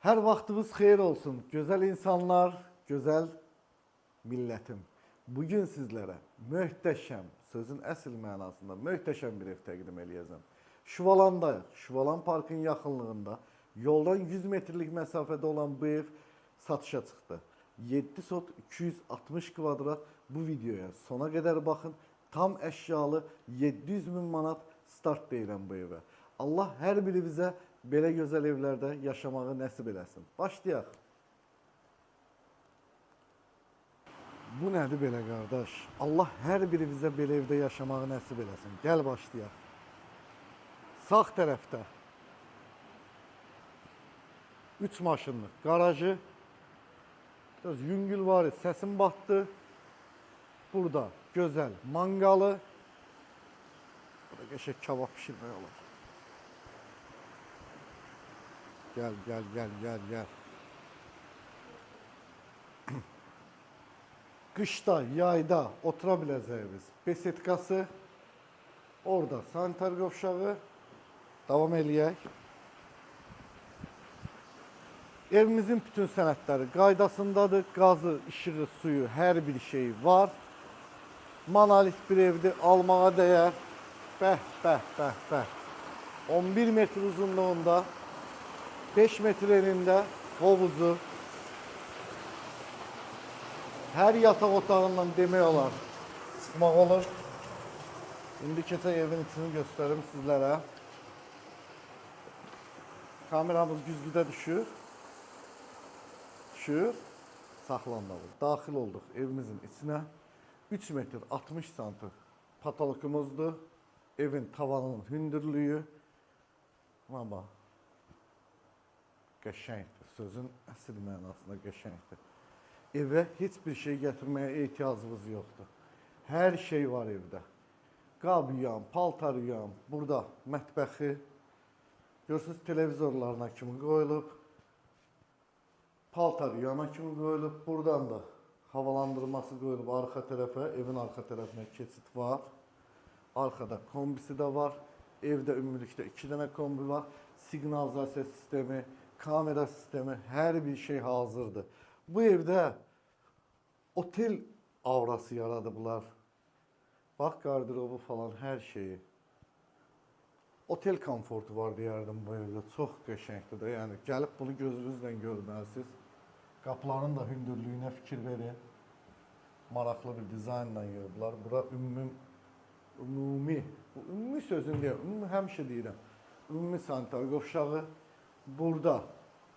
Her vaxtınız xeyir olsun. Gözəl insanlar, gözəl millətim. Bugün sizlərə möhtəşəm, sözün əsl mənasında möhtəşəm bir ev təqdim eləyəcəm. Şuvalandayıq. Şuvalan parkın yaxınlığında, yoldan 100 metrlik məsafədə olan bu ev satışa çıxdı. 7 sot 260 kvadrat. Bu videoya sona qədər baxın. Tam əşyalı 700 min manat start deyirəm bu evə. Allah hər birimizə belə gözəl evlərdə yaşamağı nəsib eləsin. Başlayaq. Bu nədir belə qardaş? Allah hər birimizə belə evdə yaşamağı nəsib eləsin. Gəl başlayaq. Sağ tərəfdə 3 maşınlıq qarajı. Biraz yüngül var, səsim batdı. Burada gözəl mangalı. Burada qəşəng kabab pişirmək olar. Gel. Qışda, yayda otura biləcəyimiz besetkası. Orada sanitar qovşağı. Davam eləyək. Evimizin bütün sənədləri qaydasındadır. Qazı, işığı, suyu, hər bir şey var. Monolit bir evdir. Almağa dəyər. Bəh. 11 metr uzunluğunda, 5 metr enində hovuzu. Hər yataq otağından demək olar çıxmaq olur. İndi keçək evin içini göstərim sizlərə. Kameramız güzgüdə düşür. Saxlandı. Daxil olduq evimizin içinə. 3 metr 60 santı patolokumuzdur. Evin tavanının hündürlüyü. Ama qəşəngdir. Sözün əsl mənasında qəşəngdir. Evə heç bir şey gətirməyə ehtiyacımız yoxdur. Hər şey var evdə. Qab yuyan, paltar yuyan, burada mətbəxi. Görürsünüz, televizorlarına kimi qoyulub. Paltar yuyana kimi qoyulub. Buradan da havalandırması qoyulub arxa tərəfə. Evin arxa tərəfinə keçid var. Arkada kombisi də var. Evdə ümumilikdə 2 dənə kombi var. Siqnalizasiya sistemi, kamera sistemi, hər bir şey hazırdır. Bu evdə otel aurası yaradıblar. Bax, qardırobu falan, hər şeyi. Otel komfortu var deyərdim bu evdə. Çox qəşəngdir də. Yəni gəlib bunu gözünüzlə görməlisiniz. Qapıların da hündürlüyünə fikir verin. Maraqlı bir dizaynla yığıblar. Bura ümumi, bu ümumi sözün deyil, ümumi həmişə deyirəm. Ümumi sanitar qovşağı. Burada